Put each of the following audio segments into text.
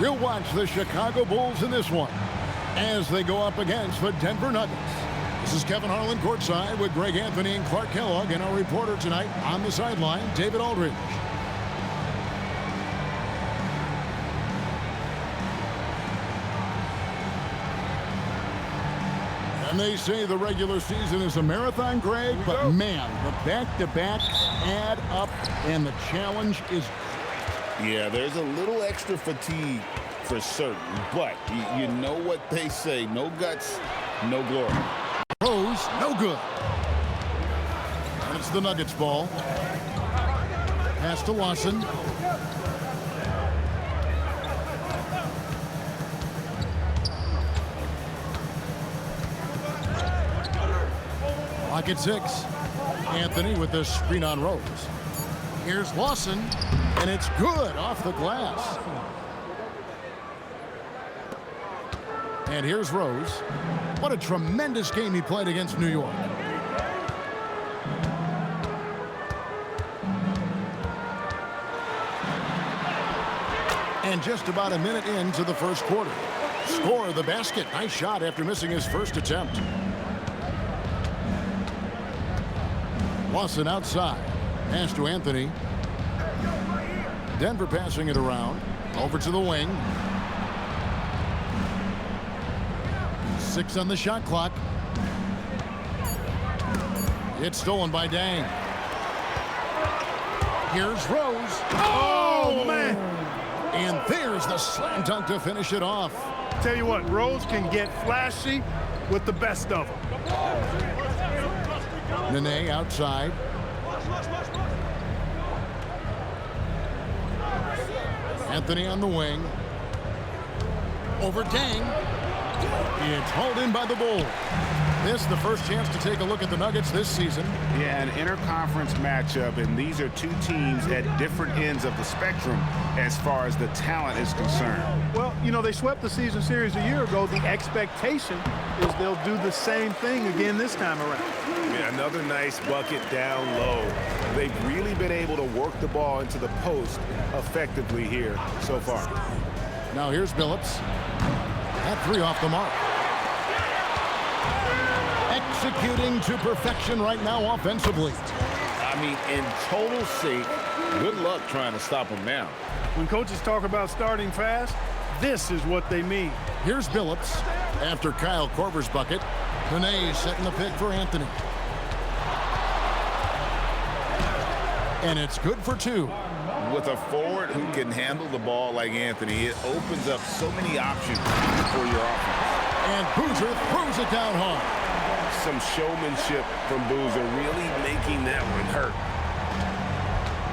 We'll watch the Chicago Bulls in this one as they go up against the Denver Nuggets. This is Kevin Harlan courtside with Greg Anthony and Clark Kellogg, and our reporter tonight on the sideline, David Aldridge. And they say the regular season is a marathon, Greg, but man, the back-to-backs add up, and the challenge is great. Yeah, there's a little extra fatigue for certain, but you know what they say, no guts, no glory. Rose, no good. And it's the Nuggets ball. Pass to Lawson. Lock at 6. Anthony with the screen on Rose. Here's Lawson, and it's good off the glass. And here's Rose. What a tremendous game he played against New York. And just about a minute into the first quarter. Score the basket. Nice shot after missing his first attempt. Lawson outside. Pass to Anthony. Denver passing it around. Over to the wing. 6 on the shot clock. It's stolen by Dang. Here's Rose. Oh, man. And there's the slam dunk to finish it off. Tell you what, Rose can get flashy with the best of them. Nene outside. Anthony on the wing. Over Dang. It's hauled in by the Bulls. This the first chance to take a look at the Nuggets this season. Yeah, an interconference matchup, and these are two teams at different ends of the spectrum as far as the talent is concerned. Well, you know, they swept the season series a year ago. The expectation is they'll do the same thing again this time around. Yeah, another nice bucket down low. They've really been able to work the ball into the post effectively here so far. Now here's Billups. That 3 off the mark. Executing to perfection right now offensively. I mean, in total sync, good luck trying to stop him now. When coaches talk about starting fast, this is what they mean. Here's Billups after Kyle Korver's bucket. Nene setting the pick for Anthony. And it's good for 2. With a forward who can handle the ball like Anthony, it opens up so many options for your offense. And Boozer throws it down hard. Some showmanship from Boozer, really making that one hurt.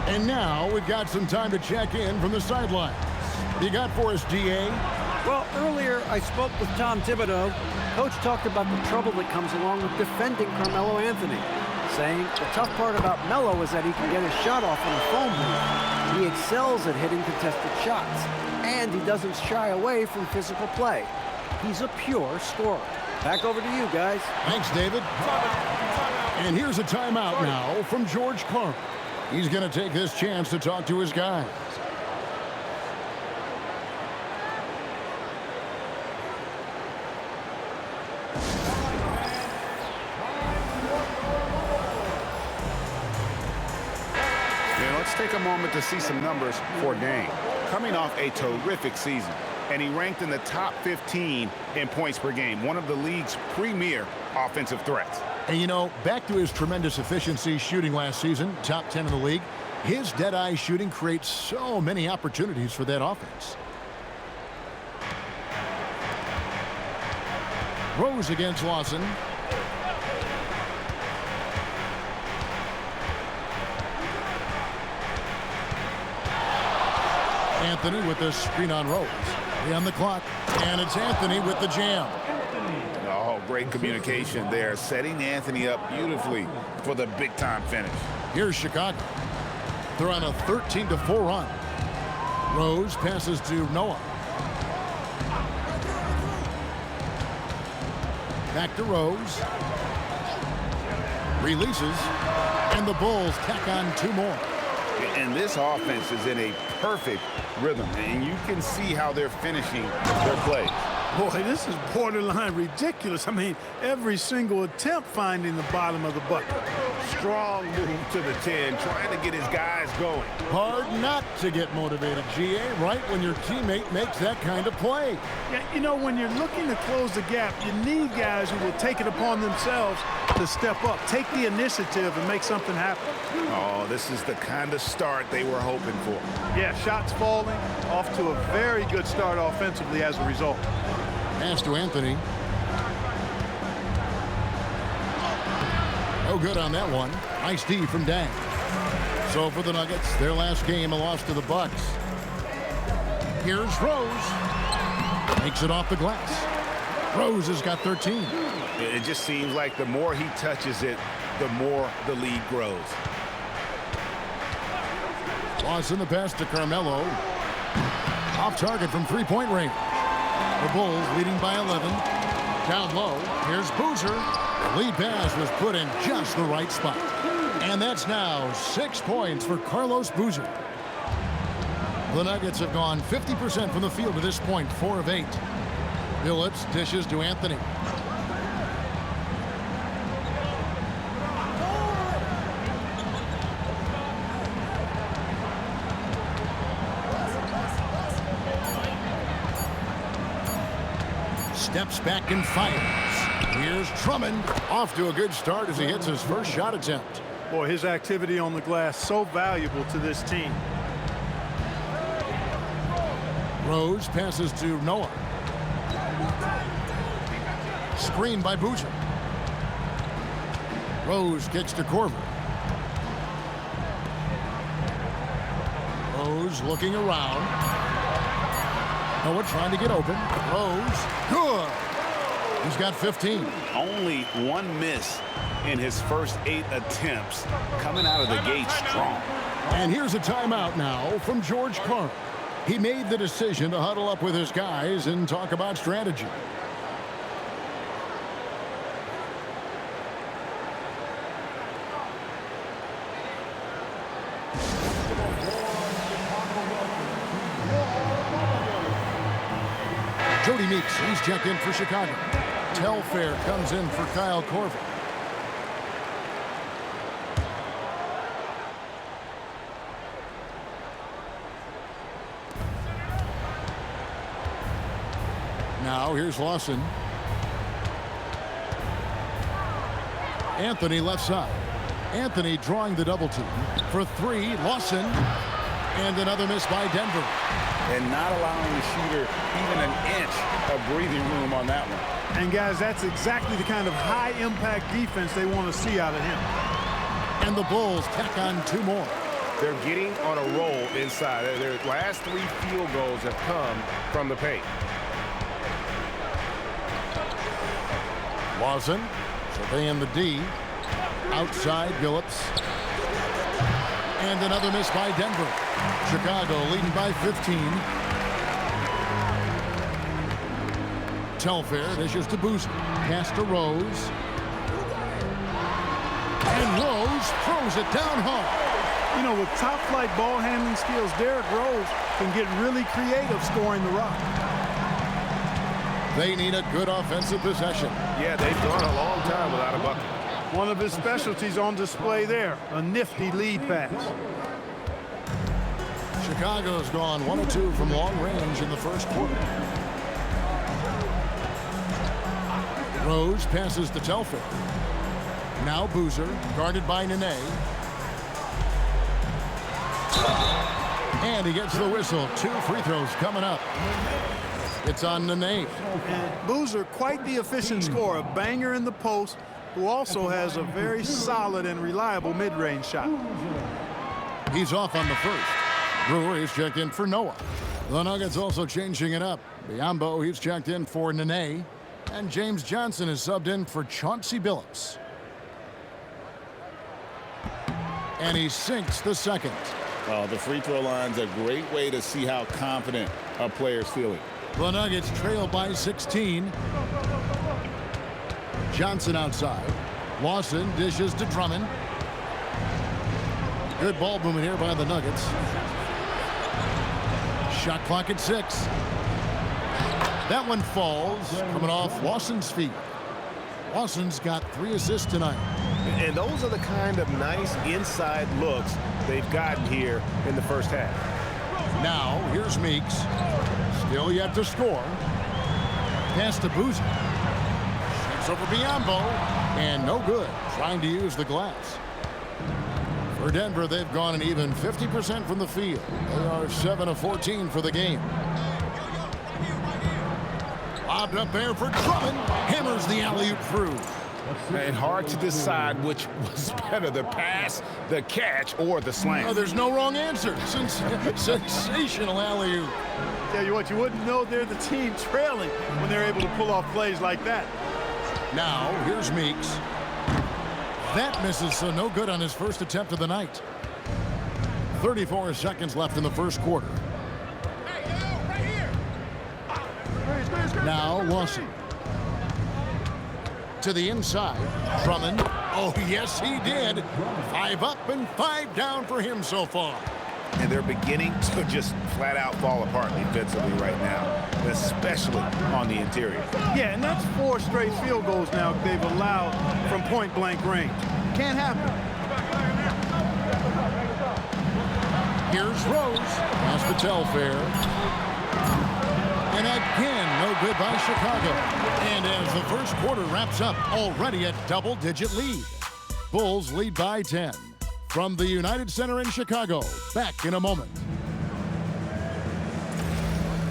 And now we've got some time to check in from the sidelines. What you got for us, DA? Well, earlier I spoke with Tom Thibodeau. Coach talked about the trouble that comes along with defending Carmelo Anthony, saying the tough part about Melo is that he can get his shot off in a foam booth. He excels at hitting contested shots, and he doesn't shy away from physical play. He's a pure scorer. Back over to you, guys. Thanks, David. And here's a timeout now from George Carl. He's going to take this chance to talk to his guys. Take a moment to see some numbers for Dang. Coming off a terrific season, and he ranked in the top 15 in points per game, one of the league's premier offensive threats. And you know, back to his tremendous efficiency shooting last season, top 10 in the league, his dead-eye shooting creates so many opportunities for that offense. Rose against Lawson. Anthony with the screen on Rose. On the clock, and it's Anthony with the jam. Oh, great communication there, setting Anthony up beautifully for the big-time finish. Here's Chicago. They're on a 13-4 run. Rose passes to Noah. Back to Rose. Releases, and the Bulls tack on 2 more. And this offense is in a perfect rhythm, and you can see how they're finishing their plays. Boy, this is borderline ridiculous. I mean, every single attempt finding the bottom of the bucket. Strong move to the 10, trying to get his guys going. Hard not to get motivated, GA, right when your teammate makes that kind of play. Yeah, you know, when you're looking to close the gap, you need guys who will take it upon themselves to step up, take the initiative, and make something happen. Oh, this is the kind of start they were hoping for. Yeah, shots falling, off to a very good start offensively as a result. Pass to Anthony. No good on that one. Nice D from Dang. So for the Nuggets, their last game, a loss to the Bucks. Here's Rose. Makes it off the glass. Rose has got 13. It just seems like the more he touches it, the more the lead grows. Lawson the pass to Carmelo. Off target from three-point range. The Bulls leading by 11. Down low, here's Boozer. The lead pass was put in just the right spot. And that's now 6 points for Carlos Boozer. The Nuggets have gone 50% from the field to this point, 4 of 8. Phillips dishes to Anthony. Steps back and fires. Here's Drummond. Off to a good start as he hits his first shot attempt. Boy, his activity on the glass so valuable to this team. Rose passes to Noah. Screen by Boozer. Rose kicks to Korver. Rose looking around. Noah trying to get open. Rose, good. He's got 15. Only one miss in his first 8 attempts, coming out of the gate strong. And here's a timeout now from George Karl. He made the decision to huddle up with his guys and talk about strategy. Jody Meeks, he's checked in for Chicago. Telfair comes in for Kyle Korver. Now here's Lawson. Anthony left side. Anthony drawing the double team for 3. Lawson. And another miss by Denver. And not allowing the shooter even an inch of breathing room on that one. And guys, that's exactly the kind of high-impact defense they want to see out of him. And the Bulls tack on 2 more. They're getting on a roll inside. Their last 3 field goals have come from the paint. Lawson surveying the D. Outside Phillips. And another miss by Denver. Chicago leading by 15. Telfair dishes to Boozer. Pass to Rose. And Rose throws it down hard. You know, with top-flight ball handling skills, Derrick Rose can get really creative scoring the rock. They need a good offensive possession. Yeah, they've gone a long time without a bucket. One of his specialties on display there, a nifty lead pass. Chicago's gone 1 of 2 from long range in the first quarter. Rose passes to Telfair. Now Boozer, guarded by Nene. And he gets the whistle. 2 free throws coming up. It's on Nene. And Boozer, quite the efficient scorer, a banger in the post, who also has a very solid and reliable mid-range shot. He's off on the first. Brewer is checked in for Noah. The Nuggets also changing it up. Biombo, he's checked in for Nene. And James Johnson is subbed in for Chauncey Billups. And he sinks the second. The free throw line's a great way to see how confident a player's feeling. The Nuggets trail by 16. Johnson outside. Lawson dishes to Drummond. Good ball movement here by the Nuggets. Shot clock at 6. That one falls, coming off Lawson's feet. Lawson's got 3 assists tonight. And those are the kind of nice inside looks they've gotten here in the first half. Now, here's Meeks. Still yet to score. Pass to Boozer. Shoots over Biombo. And no good. Trying to use the glass. For Denver, they've gone an even 50% from the field. They are 7 of 14 for the game. Lobbed up there for Drummond. Hammers the alley-oop through. And hard to decide which was better, the pass, the catch, or the slam. Oh, there's no wrong answer. Sensational alley-oop. Tell you what, you wouldn't know they're the team trailing when they're able to pull off plays like that. Now, here's Meeks. That misses, so no good on his first attempt of the night. 34 seconds left in the first quarter. Now, Lawson. To the inside. Drummond. Oh, yes, he did. 5 up and 5 down for him so far. And they're beginning to just flat out fall apart defensively right now, especially on the interior. Yeah, and that's 4 straight field goals now they've allowed from point-blank range. Can't happen. Here's Rose. Pass to Telfair. And again, no good by Chicago. And as the first quarter wraps up, already a double-digit lead. Bulls lead by 10. From the United Center in Chicago, back in a moment.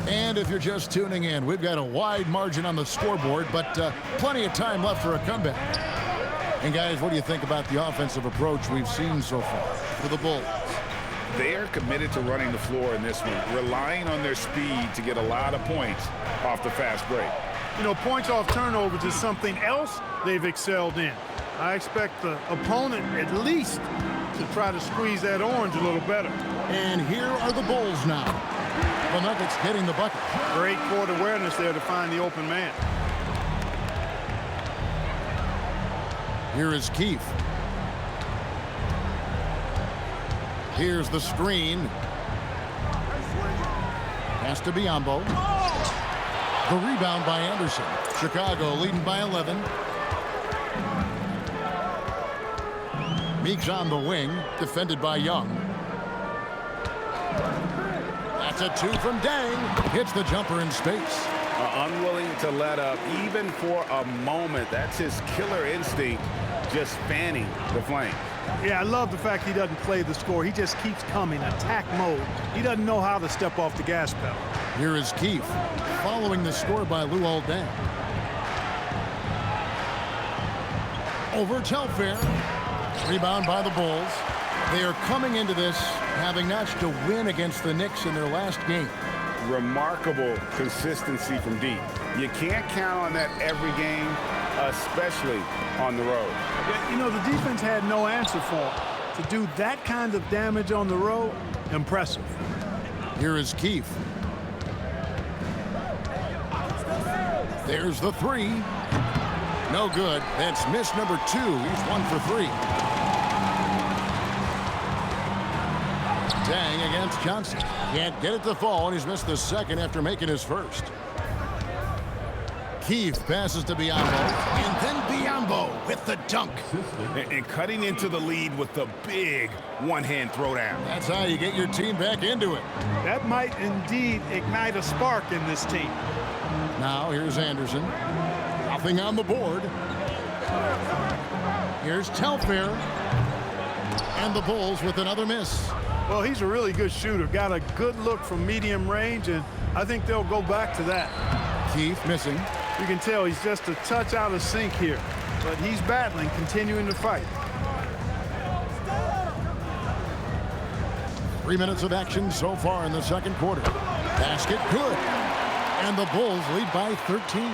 And if you're just tuning in, we've got a wide margin on the scoreboard, but plenty of time left for a comeback. And guys, what do you think about the offensive approach we've seen so far for the Bulls? They are committed to running the floor in this one, relying on their speed to get a lot of points off the fast break. You know, points off turnovers is something else they've excelled in. I expect the opponent at least to try to squeeze that orange a little better. And here are the Bulls now. The Nuggets getting the bucket. Great court awareness there to find the open man. Here is Keefe. Here's the screen. Pass to Biombo. The rebound by Anderson. Chicago leading by 11. Meeks on the wing, defended by Young. That's a 2 from Dang. Hits the jumper in space. Unwilling to let up even for a moment. That's his killer instinct, just fanning the flame. Yeah, I love the fact he doesn't play the score. He just keeps coming, attack mode. He doesn't know how to step off the gas pedal. Here is Keefe, following the score by Luol Deng. Over Telfair. Rebound by the Bulls. They are coming into this having notched a win against the Knicks in their last game. Remarkable consistency from deep. You can't count on that every game, especially on the road. You know, the defense had no answer for him. To do that kind of damage on the road, impressive. Here is Keefe. There's the 3. No good. That's miss number 2. He's 1 for 3. Dang against Johnson. Can't get it to fall, and he's missed the second after making his first. Keefe passes to Biombo, and then Biombo with the dunk. And cutting into the lead with the big one-hand throwdown. That's how you get your team back into it. That might indeed ignite a spark in this team. Now here's Anderson. Nothing on the board. Here's Telfair. And the Bulls with another miss. Well, he's a really good shooter. Got a good look from medium range, and I think they'll go back to that. Keefe missing. You can tell he's just a touch out of sync here, but he's battling, continuing to fight. 3 minutes of action so far in the second quarter. Basket good. And the Bulls lead by 13.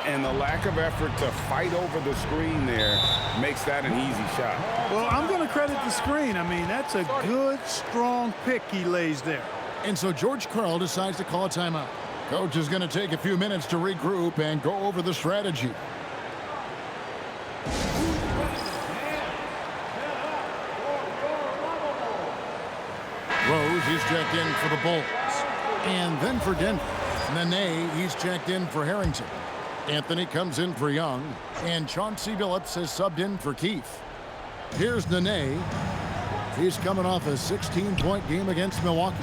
And the lack of effort to fight over the screen there makes that an easy shot. Well, I'm going to credit the screen. I mean, that's a good, strong pick he lays there. And so George Karl decides to call a timeout. Coach is going to take a few minutes to regroup and go over the strategy. he's checked in for the Bulls. And then for Denver, Nene, he's checked in for Harrington. Anthony comes in for Young, and Chauncey Billups has subbed in for Keefe. Here's Nene. He's coming off a 16-point game against Milwaukee.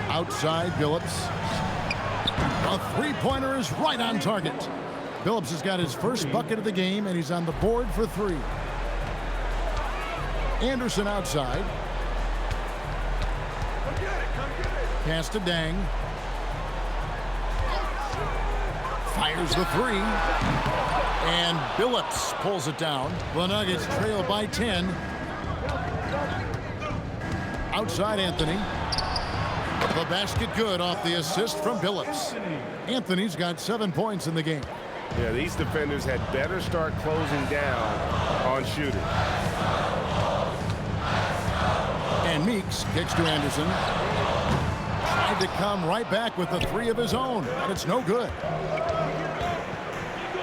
Outside Billups. A three-pointer is right on target. Billups has got his first bucket of the game, and he's on the board for three. Anderson outside. Pass to Dang. Fires the three. And Billups pulls it down. The Nuggets trail by 10. Outside Anthony. The basket good off the assist from Billups. Anthony's got 7 points in the game. Yeah, these defenders had better start closing down on shooters. And Meeks kicks to Anderson. Tried to come right back with the three of his own, but it's no good.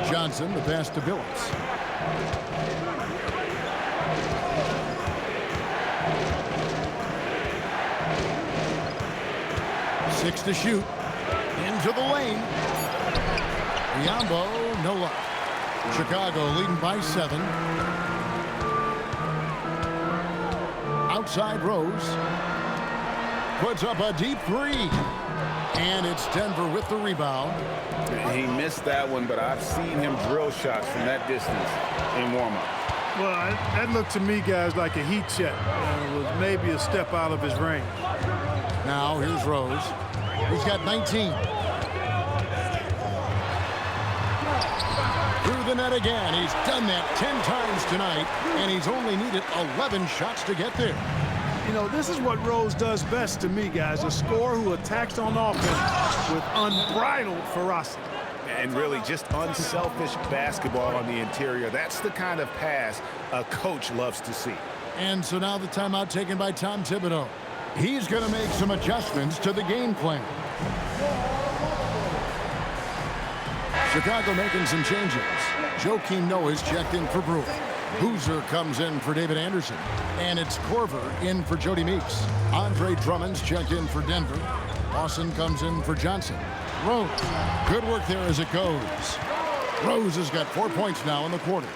Johnson, the pass to Billups. Six to shoot. Into the lane. Biombo, no luck. Chicago leading by 7. Outside Rose. Puts up a deep three. And it's Denver with the rebound. He missed that one, but I've seen him drill shots from that distance in warm-up. Well, that looked to me, guys, like a heat check. It was maybe a step out of his range. Now here's Rose. He's got 19. Through the net again. He's done that 10 times tonight, and he's only needed 11 shots to get there. You know, this is what Rose does best to me, guys. A scorer who attacks on offense with unbridled ferocity. And really just unselfish basketball on the interior. That's the kind of pass a coach loves to see. And so now the timeout taken by Tom Thibodeau. He's going to make some adjustments to the game plan. Chicago making some changes. Joakim Noah's checked in for Brewer. Boozer comes in for David Anderson. And it's Korver in for Jody Meeks. Andre Drummond's checked in for Denver. Lawson comes in for Johnson. Rose. Good work there as it goes. Rose has got 4 points now in the quarter.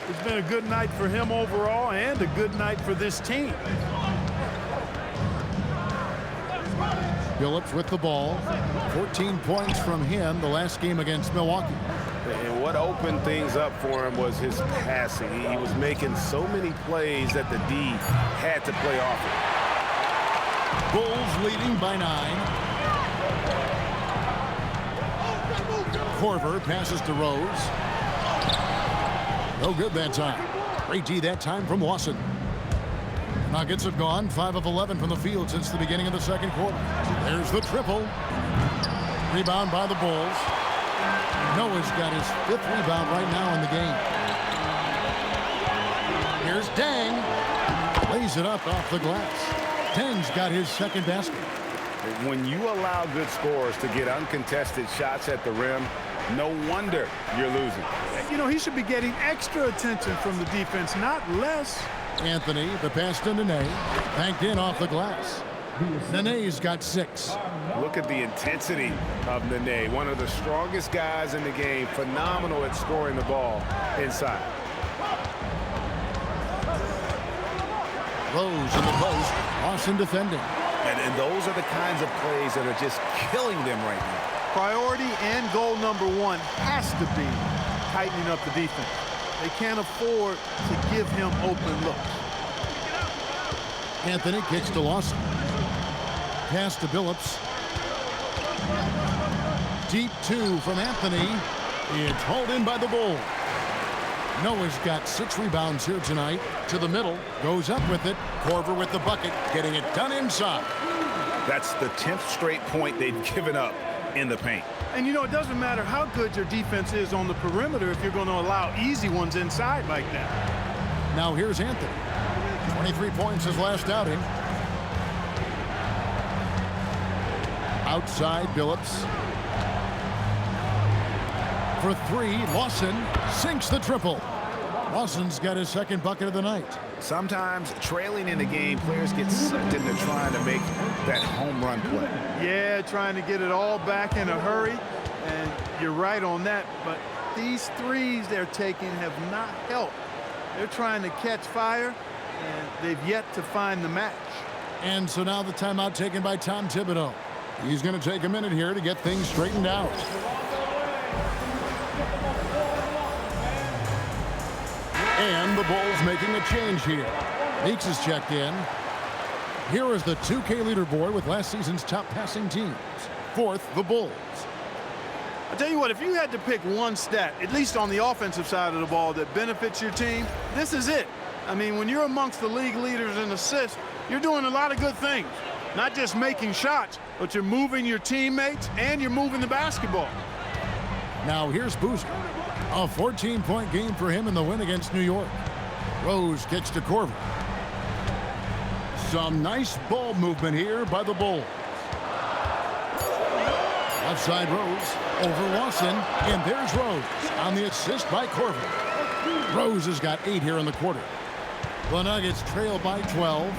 It's been a good night for him overall and a good night for this team. Billups with the ball. 14 points from him the last game against Milwaukee. And what opened things up for him was his passing. He was making so many plays that the D had to play off it. Bulls leading by 9. Korver passes to Rose. No good that time. Great D that time from Lawson. Nuggets have gone 5 of 11 from the field since the beginning of the second quarter. There's the triple. Rebound by the Bulls. Noah's got his 5th rebound right now in the game. Here's Dang. Lays it up off the glass. Dang's got his 2nd basket. When you allow good scorers to get uncontested shots at the rim, no wonder you're losing. You know, he should be getting extra attention from the defense, not less. Anthony, the pass to Nene. Banked in off the glass. Nene's got 6. Look at the intensity of Nene, one of the strongest guys in the game, phenomenal at scoring the ball inside. Rose in the post. Lawson defending. And those are the kinds of plays that are just killing them right now. Priority and goal number 1 has to be tightening up the defense. They can't afford to give him open looks. Anthony kicks to Lawson. Pass to Billups. Deep 2 from Anthony. It's hauled in by the Bulls. Noah's got 6 rebounds here tonight. To the middle. Goes up with it. Korver with the bucket. Getting it done inside. That's the 10th straight point they've given up in the paint. And, you know, it doesn't matter how good your defense is on the perimeter if you're going to allow easy ones inside like that. Now here's Anthony. 23 points his last outing. Outside Billups. For 3, Lawson sinks the triple. Lawson's got his second bucket of the night. Sometimes trailing in the game, players get sucked into trying to make that home run play. Yeah, trying to get it all back in a hurry. And you're right on that. But these threes they're taking have not helped. They're trying to catch fire, and they've yet to find the match. And so now the timeout taken by Tom Thibodeau. He's going to take a minute here to get things straightened out. And the Bulls making a change here. Meeks is checked in. Here is the 2K leaderboard with last season's top passing teams. Fourth, the Bulls. I'll tell you what, if you had to pick one stat, at least on the offensive side of the ball, that benefits your team, this is it. I mean, when you're amongst the league leaders in assists, you're doing a lot of good things. Not just making shots, but you're moving your teammates and you're moving the basketball. Now here's Boozer. A 14-point game for him in the win against New York. Rose kicks to Corver. Some nice ball movement here by the Bulls. Left side Rose over Lawson, and there's Rose on the assist by Corver. Rose has got 8 here in the quarter. The Nuggets trail by 12.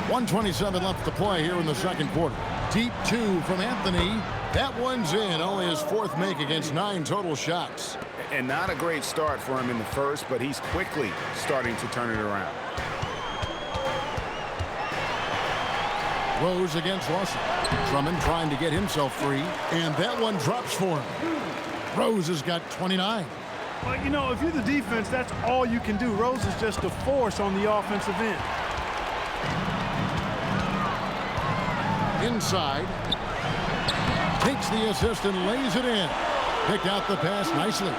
1:27 left to play here in the second quarter. Deep 2 from Anthony. That one's in. Only his 4th make against 9 total shots. And not a great start for him in the first, but he's quickly starting to turn it around. Rose against Lawson. Drummond trying to get himself free, and that one drops for him. Rose has got 29. Well, you know, if you're the defense, that's all you can do. Rose is just a force on the offensive end. Inside. Takes the assist and lays it in. Picked out the pass nicely.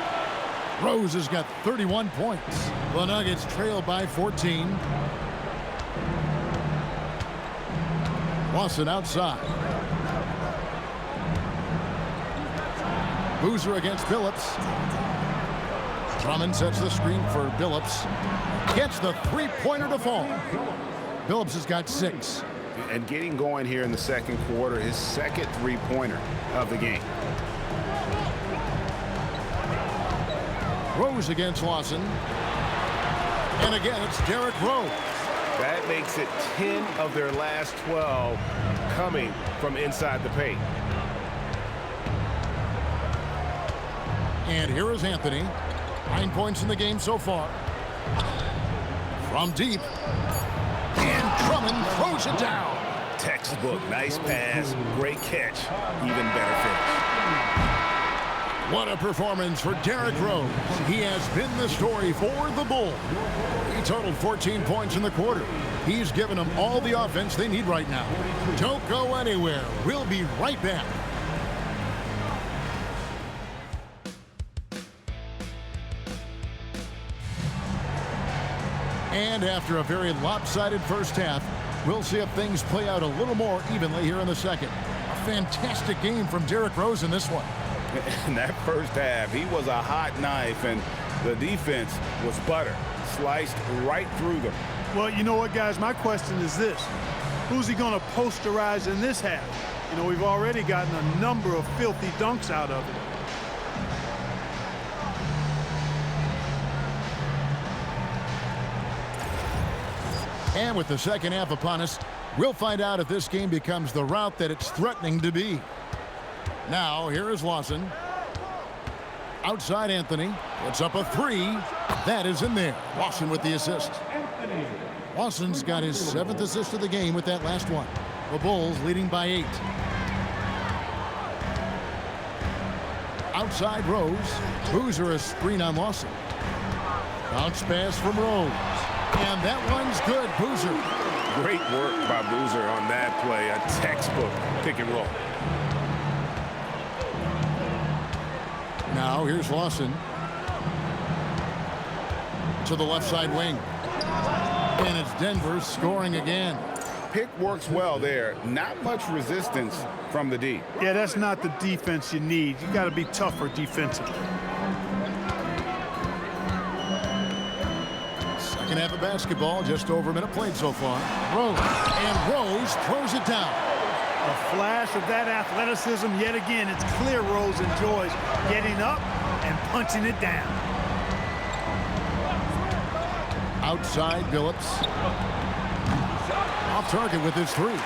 Rose has got 31 points. The Nuggets trail by 14. Lawson outside. Boozer against Billups. Drummond sets the screen for Billups. Gets the three-pointer to fall. Billups has got 6. And getting going here in the second quarter, his second three-pointer of the game. Rose against Lawson. And again, it's Derrick Rose. That makes it 10 of their last 12 coming from inside the paint. And here is Anthony. 9 points in the game so far. From deep. And Drummond throws it down. Textbook, nice pass, great catch, even better finish. What a performance for Derrick Rose. He has been the story for the Bulls. He totaled 14 points in the quarter. He's given them all the offense they need right now. Don't go anywhere. We'll be right back. And after a very lopsided first half, we'll see if things play out a little more evenly here in the second. A fantastic game from Derrick Rose in this one. In that first half, he was a hot knife, and the defense was butter. Sliced right through them. Well, you know what, guys? My question is this. Who's he going to posterize in this half? You know, we've already gotten a number of filthy dunks out of it. And with the second half upon us, we'll find out if this game becomes the route that it's threatening to be. Now, here is Lawson. Outside Anthony. Puts up a 3. That is in there. Lawson with the assist. Lawson's got his 7th assist of the game with that last one. The Bulls leading by 8. Outside Rose. Boozer a screen on Lawson. Bounce pass from Rose. And that one's good. Boozer. Great work by Boozer on that play. A textbook pick and roll. Now here's Lawson. To the left side wing. And it's Denver scoring again. Pick works well there. Not much resistance from the D. Yeah, that's not the defense you need. You got to be tougher defensively. Second half of basketball, just over a minute played so far. Rose, and Rose throws it down. A flash of that athleticism yet again. It's clear Rose enjoys getting up and punching it down. Outside, Billups. Off target with his three.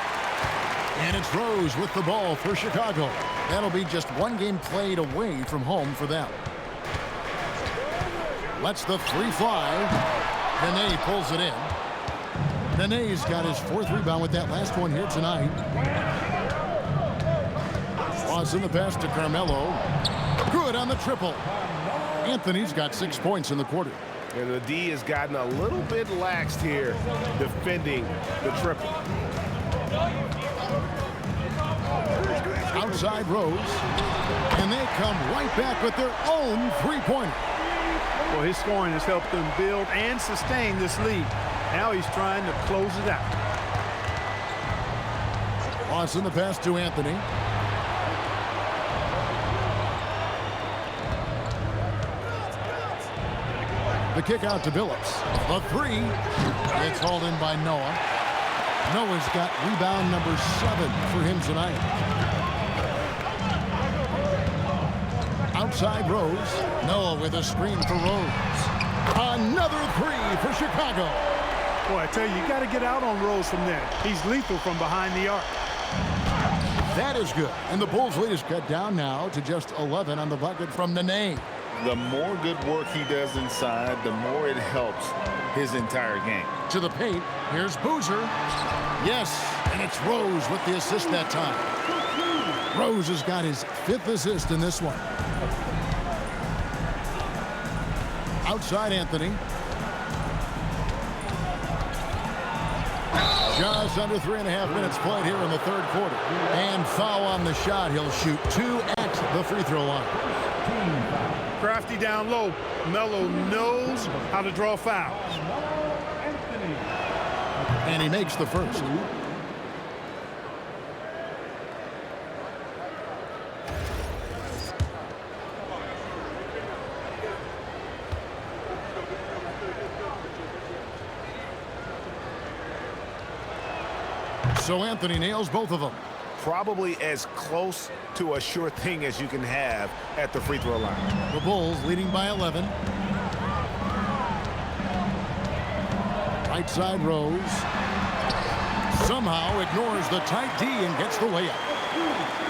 And it's Rose with the ball for Chicago. That'll be just one game played away from home for them. Lets the three fly. Nene pulls it in. Nene's got his fourth rebound with that last one here tonight. Loss in the pass to Carmelo. Good on the triple. Anthony's got 6 points in the quarter. And the D has gotten a little bit laxed here defending the triple. Outside Rose. And they come right back with their own three-pointer. Well, his scoring has helped them build and sustain this lead. Now he's trying to close it out. Loss in the pass to Anthony. The kick out to Billups. The three. It's hauled in by Noah. Noah's got rebound number 7 for him tonight. Outside Rose. Noah with a screen for Rose. Another three for Chicago. Boy, I tell you, you got to get out on Rose from there. He's lethal from behind the arc. That is good. And the Bulls lead is cut down now to just 11 on the bucket from Nene. The more good work he does inside, the more it helps his entire game. To the paint. Here's Boozer. Yes, and it's Rose with the assist that time. Rose has got his 5th assist in this one. Outside Anthony. Just under 3.5 minutes played here in the third quarter. And foul on the shot. He'll shoot 2 at the free throw line. Crafty down low. Melo knows how to draw fouls. And he makes the first. So Anthony nails both of them. Probably as close to a sure thing as you can have at the free throw line. The Bulls leading by 11. Right side Rose. Somehow ignores the tight D and gets the layup.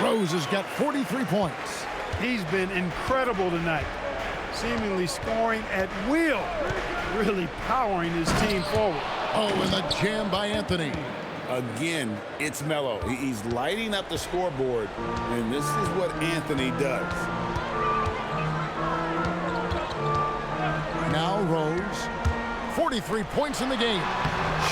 Rose has got 43 points. He's been incredible tonight. Seemingly scoring at will. Really powering his team forward. Oh, and the jam by Anthony. Again, it's Melo. He's lighting up the scoreboard, and this is what Anthony does. Now Rose. 43 points in the game.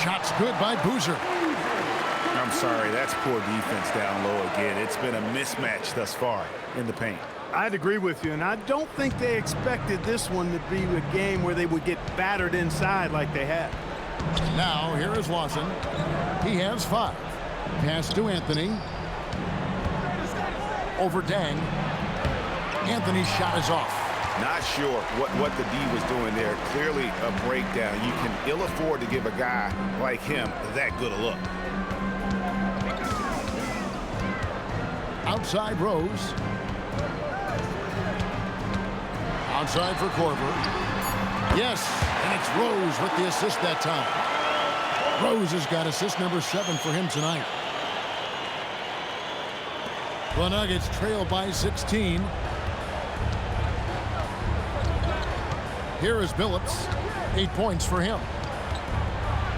Shots good by Boozer. I'm sorry, that's poor defense down low again. It's been a mismatch thus far in the paint. I'd agree with you, and I don't think they expected this one to be a game where they would get battered inside like they had. Now here is Lawson. He has 5. Pass to Anthony. Over Dang. Anthony's shot is off. Not sure what the D was doing there. Clearly a breakdown. You can ill afford to give a guy like him that good a look. Outside Rose. Outside for Korver. Yes, and it's Rose with the assist that time. Rose has got assist number 7 for him tonight. The Nuggets trail by 16. Here is Billups. 8 points for him.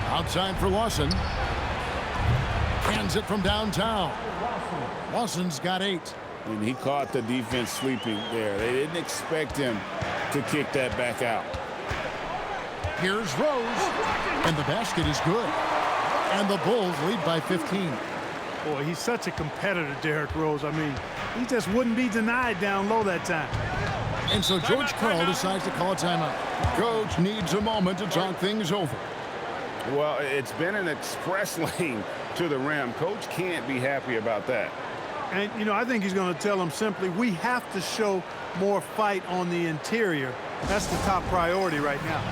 Outside for Lawson. Hands it from downtown. Lawson's got 8. And he caught the defense sleeping there. They didn't expect him to kick that back out. Here's Rose. And the basket is good. And the Bulls lead by 15. Boy, he's such a competitor, Derrick Rose. I mean, he just wouldn't be denied down low that time. And so George Karl decides to call a timeout. Coach needs a moment to talk things over. Well, it's been an express lane to the rim. Coach can't be happy about that. And, you know, I think he's going to tell them simply, we have to show more fight on the interior. That's the top priority right now.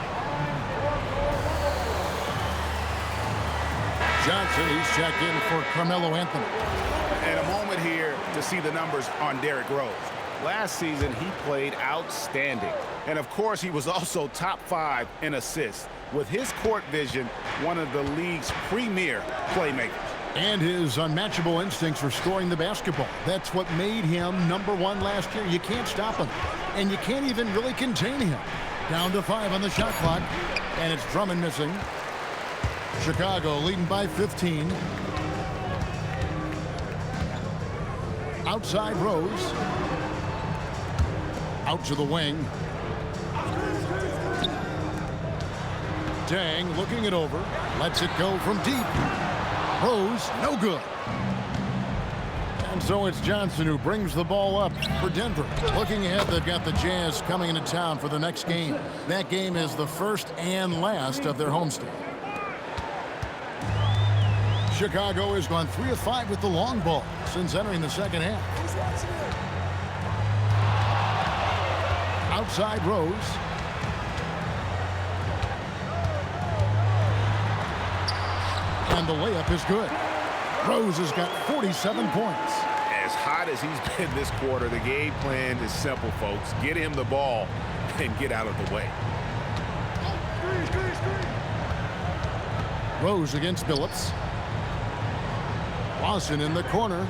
Johnson, he's checked in for Carmelo Anthony. And a moment here to see the numbers on Derrick Rose. Last season, he played outstanding. And, of course, he was also top 5 in assists. With his court vision, one of the league's premier playmakers. And his unmatchable instincts for scoring the basketball. That's what made him #1 last year. You can't stop him. And you can't even really contain him. Down to 5 on the shot clock. And it's Drummond missing. Chicago leading by 15. Outside Rose. Out to the wing. Dang looking it over. Lets it go from deep. Rose, no good. And so it's Johnson who brings the ball up for Denver. Looking ahead, they've got the Jazz coming into town for the next game. That game is the first and last of their homestand. Chicago has gone 3 of 5 with the long ball since entering the second half. Outside Rose. And the layup is good. Rose has got 47 points. As hot as he's been this quarter, the game plan is simple, folks. Get him the ball and get out of the way. Rose against Billups. Lawson in the corner.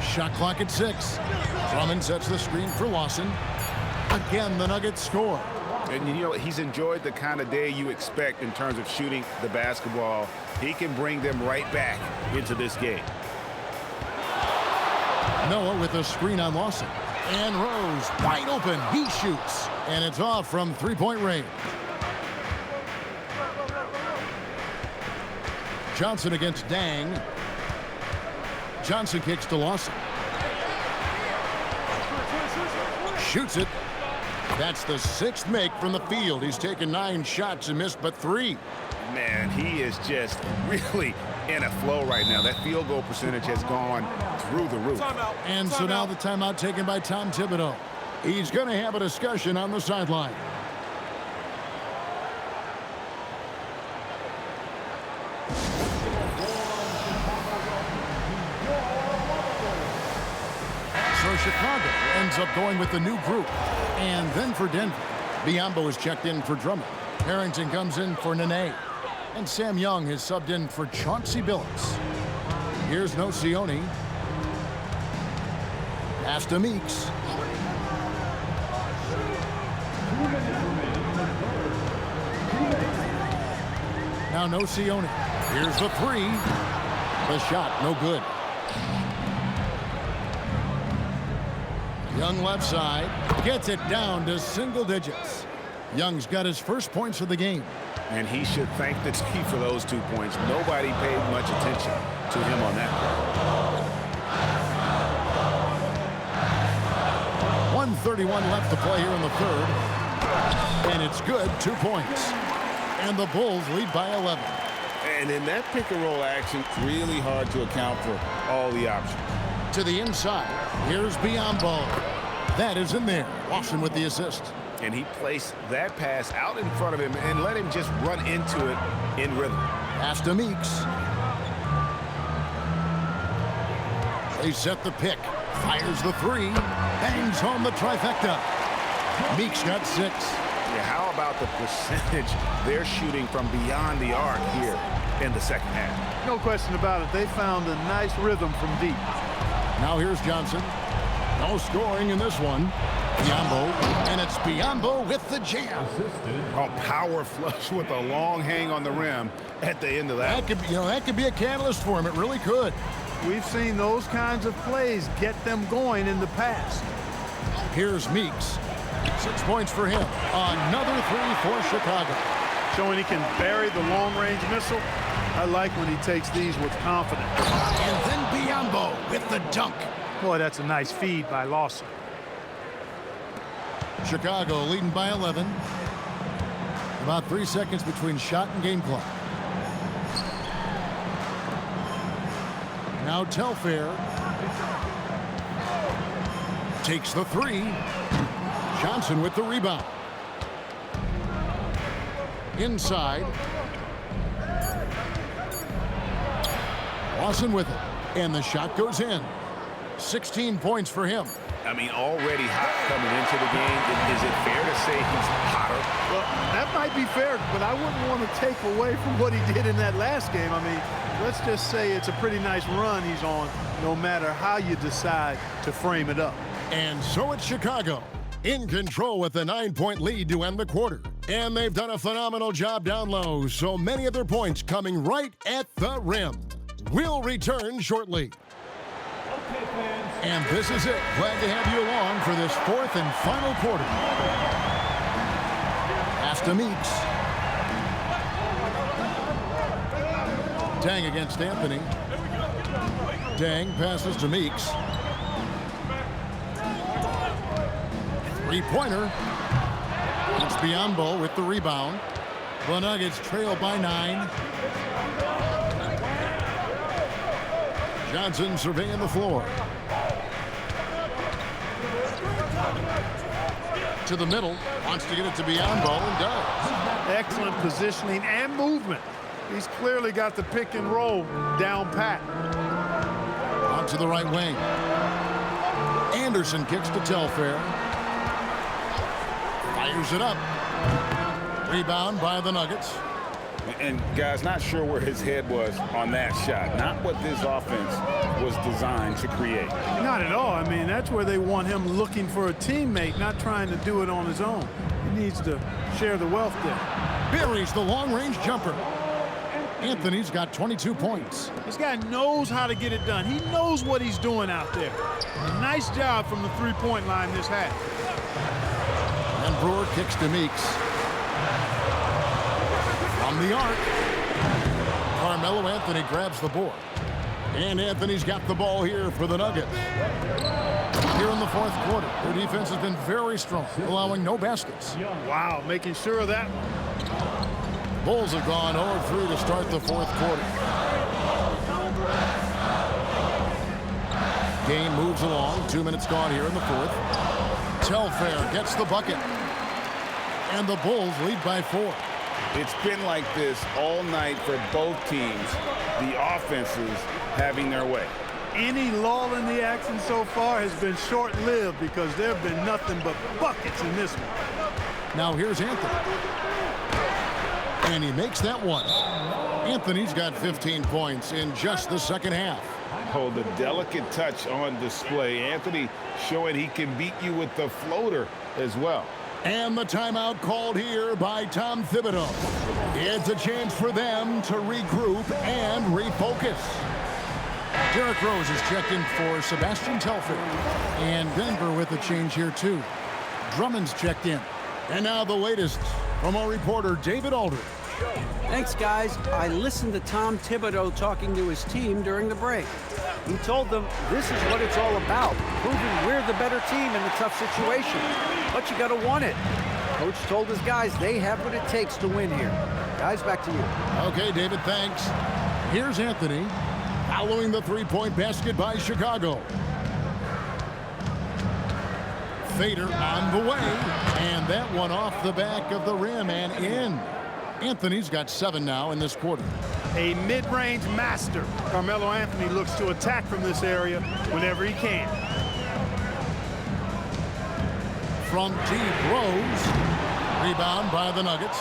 Shot clock at 6. Drummond sets the screen for Lawson. Again, the Nuggets score. And, you know, he's enjoyed the kind of day you expect in terms of shooting the basketball. He can bring them right back into this game. Noah with a screen on Lawson. And Rose wide open. He shoots. And it's off from three-point range. Johnson against Dang. Johnson kicks to Lawson. Shoots it. That's the 6th make from the field. He's taken 9 shots and missed but 3. Man, he is just really in a flow right now. That field goal percentage has gone through the roof. And so now the timeout taken by Tom Thibodeau. He's going to have a discussion on the sideline. So Chicago ends up going with the new group. And then for Denver, Biyombo is checked in for Drummond. Harrington comes in for Nene. And Sam Young has subbed in for Chauncey Billups. Here's Nocioni. Pass to Meeks. Now Nocioni. Here's the 3. The shot, no good. Young left side. Gets it down to single digits. Young's got his first points of the game. And he should thank the team for those 2 points. Nobody paid much attention to him on that. 1:31 left to play here in the third. And it's good, 2 points. And the Bulls lead by 11. And in that pick-and-roll action, it's really hard to account for all the options. To the inside. Here's Biyombo. That is in there. Lawson with the assist. And he placed that pass out in front of him and let him just run into it in rhythm. Pass to Meeks. They set the pick. Fires the 3. Bangs home the trifecta. Meeks got 6. Yeah, how about the percentage they're shooting from beyond the arc here in the second half? No question about it. They found a nice rhythm from deep. Now here's Johnson. No scoring in this one. Biyombo, and it's Biyombo with the jam. A power flush with a long hang on the rim at the end of that. That could be a catalyst for him. It really could. We've seen those kinds of plays get them going in the past. Here's Meeks. 6 points for him. Another 3 for Chicago. Showing he can bury the long-range missile. I like when he takes these with confidence. And then Biyombo with the dunk. Boy, that's a nice feed by Lawson. Chicago leading by 11. About 3 seconds between shot and game clock. Now Telfair takes the 3. Johnson with the rebound. Lawson with it. And the shot goes in. 16 points for him. I mean, already hot coming into the game. Is it fair to say he's hotter? Well, that might be fair, but I wouldn't want to take away from what he did in that last game. I mean, let's just say it's a pretty nice run he's on, no matter how you decide to frame it up. And so it's Chicago in control with a 9-point lead to end the quarter. And they've done a phenomenal job down low, so many of their points coming right at the rim. We'll return shortly. And this is it. Glad to have you along for this fourth and final quarter. Pass to Meeks. Dang against Anthony. Dang passes to Meeks. Three-pointer. It's Biyombo with the rebound. The Nuggets trail by 9. Johnson surveying the floor. To the middle. Wants to get it to Biyombo and does. Excellent positioning and movement. He's clearly got the pick and roll down pat. On to the right wing. Anderson kicks to Telfair. Fires it up. Rebound by the Nuggets. And guys, not sure where his head was on that shot. Not what this offense was designed to create. Not at all. I mean, that's where they want him looking for a teammate, not trying to do it on his own. He needs to share the wealth there. Buries the long-range jumper. Anthony's got 22 points. This guy knows how to get it done. He knows what he's doing out there. A nice job from the three-point line this half. And Brewer kicks to Meeks. From the arc, Carmelo Anthony grabs the board. And Anthony's got the ball here for the Nuggets. Here in the fourth quarter, their defense has been very strong, allowing no baskets. Wow, making sure of that. Bulls have gone 0-3 to start the fourth quarter. Game moves along. 2 minutes gone here in the fourth. Telfair gets the bucket. And the Bulls lead by 4. It's been like this all night for both teams. The offenses having their way. Any lull in the action so far has been short-lived because there have been nothing but buckets in this one. Now here's Anthony. And he makes that one. Anthony's got 15 points in just the second half. Oh, the delicate touch on display. Anthony showing he can beat you with the floater as well. And the timeout called here by Tom Thibodeau. It's a chance for them to regroup and refocus. Derrick Rose is checked in for Sebastian Telfair. And Denver with a change here too. Drummond's checked in. And now the latest from our reporter David Aldridge. Thanks, guys. I listened to Tom Thibodeau talking to his team during the break. He told them this is what it's all about, proving we're the better team in a tough situation. But you got to want it. Coach told his guys they have what it takes to win here. Guys, back to you. Okay, David, thanks. Here's Anthony following the three-point basket by Chicago. Fader on the way, and that one off the back of the rim and in. Anthony's got 7 now in this quarter. A mid-range master. Carmelo Anthony looks to attack from this area whenever he can. From deep, Rose. Rebound by the Nuggets.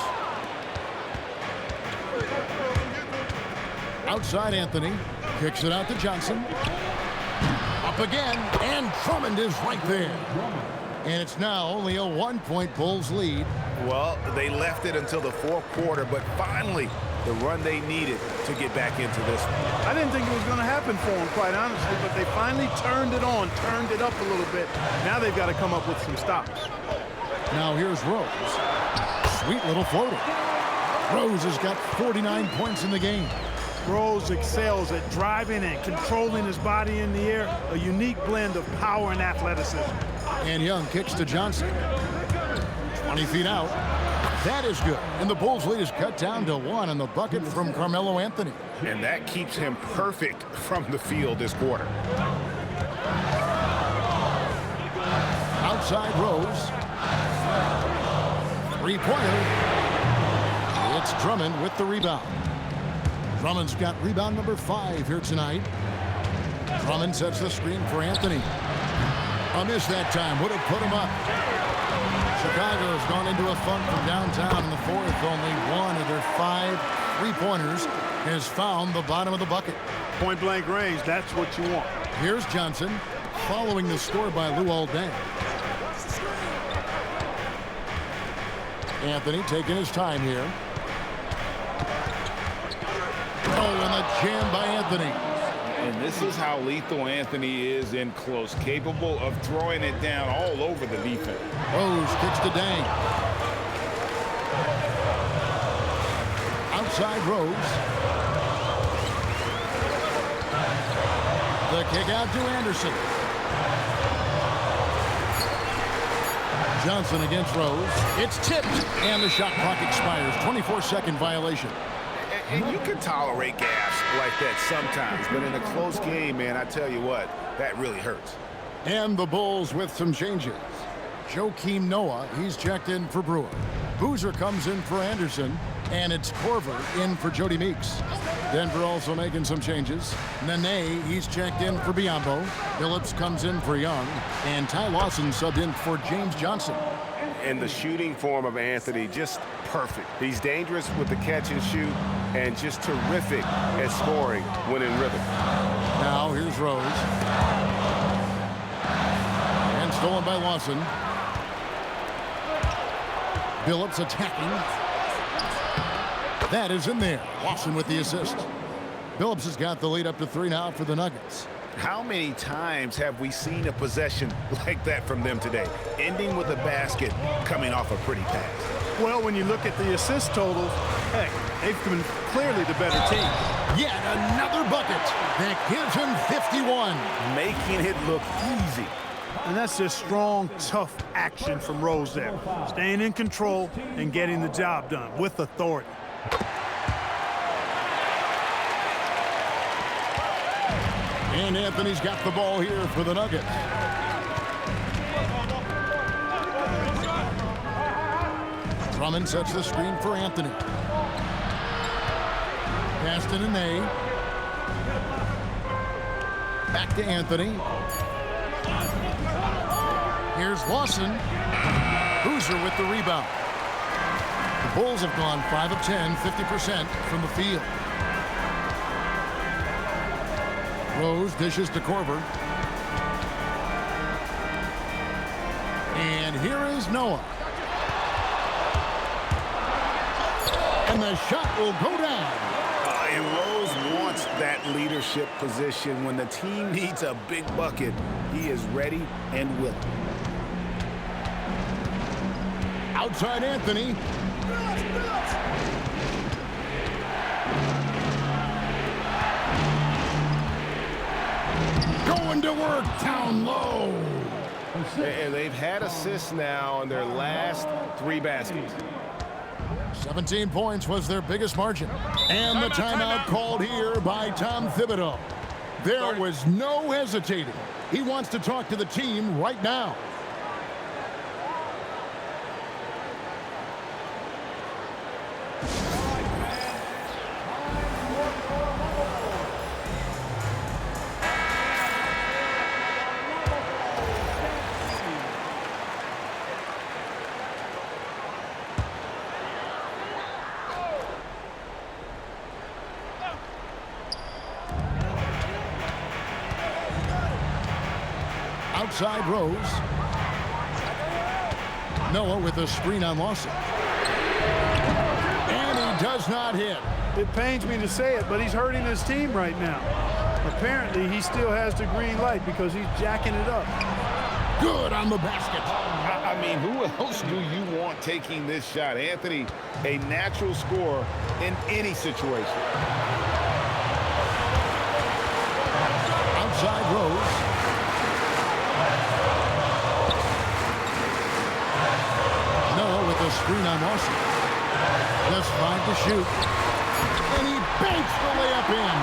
Outside Anthony. Kicks it out to Johnson. Up again, and Drummond is right there. And it's now only a 1-point Bulls lead. Well, they left it until the fourth quarter, but finally the run they needed to get back into this one. I didn't think it was going to happen for them, quite honestly, but they finally turned it on, turned it up a little bit. Now they've got to come up with some stops. Now here's Rose. Sweet little floater. Rose has got 49 points in the game. Rose excels at driving and controlling his body in the air, a unique blend of power and athleticism. And Young kicks to Johnson. 20 feet out. That is good. And the Bulls lead is cut down to 1 on the bucket from Carmelo Anthony. And that keeps him perfect from the field this quarter. Outside Rose. Three-pointer. It's Drummond with the rebound. Drummond's got rebound number 5 here tonight. Drummond sets the screen for Anthony. A miss that time. Would have put him up. Chicago has gone into a funk from downtown in the fourth. Only one of their 5 3-pointers has found the bottom of the bucket. Point-blank range, that's what you want. Here's Johnson following the score by Luol Deng. Anthony taking his time here. Oh, and the jam by Anthony. And this is how lethal Anthony is in close, capable of throwing it down all over the defense. Rose kicks to Deng. Outside Rose. The kick out to Anderson. Johnson against Rose. It's tipped, and the shot clock expires. 24-second violation. And you can tolerate gaps like that sometimes, but in a close game, man, I tell you what, that really hurts. And the Bulls with some changes. Joakim Noah, he's checked in for Brewer. Boozer comes in for Anderson, and it's Korver in for Jody Meeks. Denver also making some changes. Nene, he's checked in for Biyombo. Phillips comes in for Young, and Ty Lawson subbed in for James Johnson. And the shooting form of Anthony, just perfect. He's dangerous with the catch and shoot, and just terrific at scoring when in rhythm. Now here's Rose. And stolen by Lawson. Phillips attacking. That is in there. Lawson with the assist. Phillips has got the lead up to 3 now for the Nuggets. How many times have we seen a possession like that from them today, ending with a basket coming off a pretty pass? Well, when you look at the assist totals, heck, they've been clearly the better team. Yet another bucket that gives him 51. Making it look easy. And that's just strong, tough action from Rose there. Staying in control and getting the job done with authority. And Anthony's got the ball here for the Nuggets. Drummond sets the screen for Anthony. Pass to Nene. Back to Anthony. Here's Lawson. Boozer with the rebound. The Bulls have gone 5 of 10, 50% from the field. Rose dishes to Korver. And here is Noah. And the shot will go down. And Rose wants that leadership position. When the team needs a big bucket, he is ready and willing. Outside Anthony. Going to work down low. And they've had assists now in their last 3 baskets. 17 points was their biggest margin. And the timeout called here by Tom Thibodeau. There was no hesitating. He wants to talk to the team right now. Outside Rose. Noah with a screen on Lawson. And he does not hit. It pains me to say it, but he's hurting his team right now. Apparently, he still has the green light because he's jacking it up. Good on the basket. I mean, who else do you want taking this shot? Anthony, a natural scorer in any situation. Outside Rose. Noah with a screen on Lawson. Just 5 to shoot. And he banks the layup in.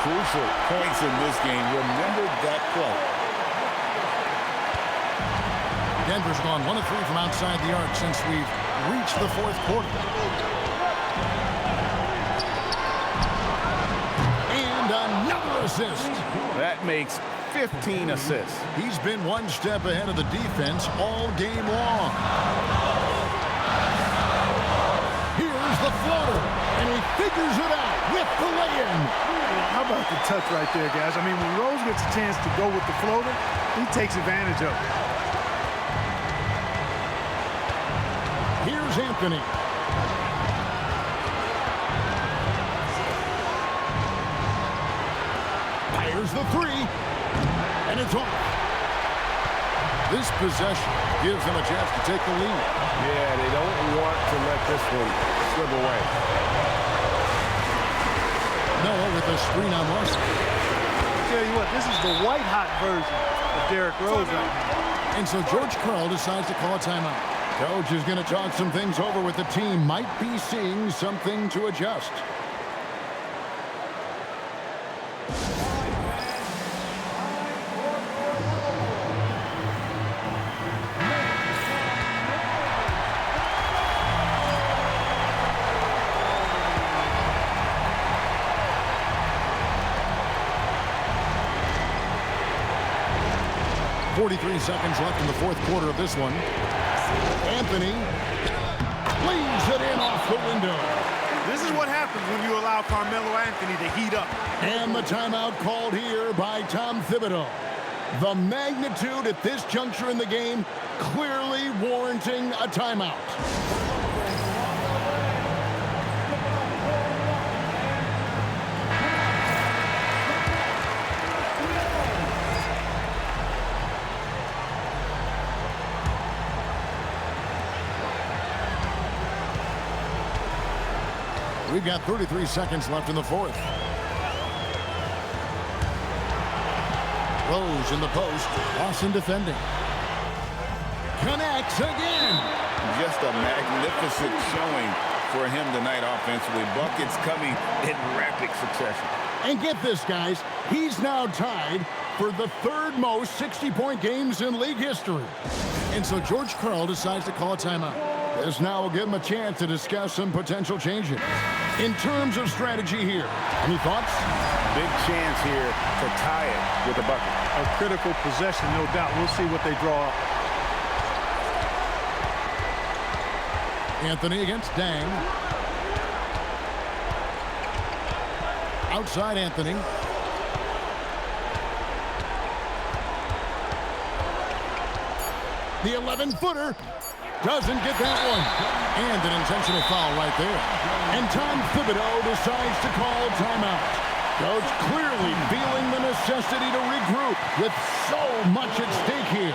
Crucial points in this game. Remember that play. Denver's gone 1 of 3 from outside the arc since we've reached the 4th quarter. assist. That makes 15 assists. He's been one step ahead of the defense all game long. Here's the floater, and he figures it out with the lay-in. How about the touch right there, guys? I mean, when Rose gets a chance to go with the floater, he takes advantage of it. Here's Anthony. Fires the three, and it's off. This possession gives them a chance to take the lead. Yeah, they don't want to let this one slip away. Noah with a screen on Russell. I'll tell you what, this is the white-hot version of Derrick Rose right now. And so George Karl decides to call a timeout. Coach is going to talk some things over with the team. Might be seeing something to adjust. .43 seconds left in the fourth quarter of this one. Anthony leaves it in off the window. This is what happens when you allow Carmelo Anthony to heat up. And the timeout called here by Tom Thibodeau. The magnitude at this juncture in the game clearly warranting a timeout. We've got 33 seconds left in the fourth. Rose in the post. Lawson defending. Connects again. Just a magnificent showing for him tonight offensively. Buckets coming in rapid succession. And get this, guys. He's now tied for the third most 60-point games in league history. And so George Karl decides to call a timeout. This now will give him a chance to discuss some potential changes. In terms of strategy here, any thoughts? Big chance here to tie it with a bucket. A critical possession, no doubt. We'll see what they draw up. Anthony against Dang. Outside Anthony. The 11-footer doesn't get that one. And an intentional foul right there. And Tom Thibodeau decides to call timeout. Coach clearly feeling the necessity to regroup with so much at stake here.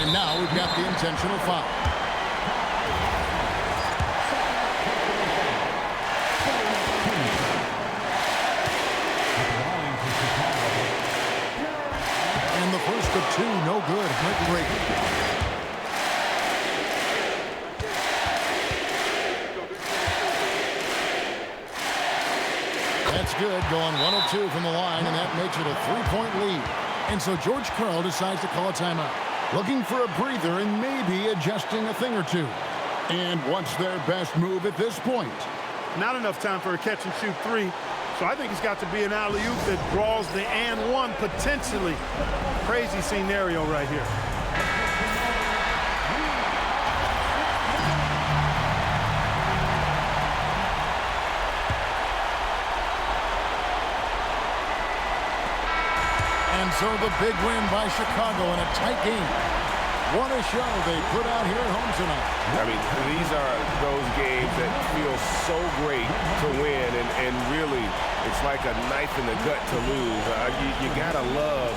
And now we've got the intentional foul. And the first of two, no good. Break. That's good, going 1 of 2 from the line, and that makes it a 3-point lead. And so George Karl decides to call a timeout. Looking for a breather and maybe adjusting a thing or two. And what's their best move at this point? Not enough time for a catch-and-shoot three, so I think it's got to be an alley-oop that draws the and one potentially. Crazy scenario right here. And so the big win by Chicago in a tight game. What a show they put out here at home tonight. I mean, these are those games that feel so great to win, and really, it's like a knife in the gut to lose. You gotta love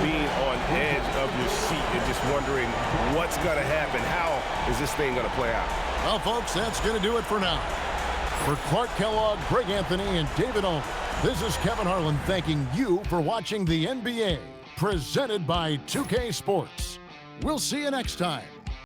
being on edge of your seat and just wondering what's gonna happen. How is this thing gonna play out? Well, folks, that's going to do it for now. For Clark Kellogg, Greg Anthony, and David Owen, this is Kevin Harlan thanking you for watching the NBA, presented by 2K Sports. We'll see you next time.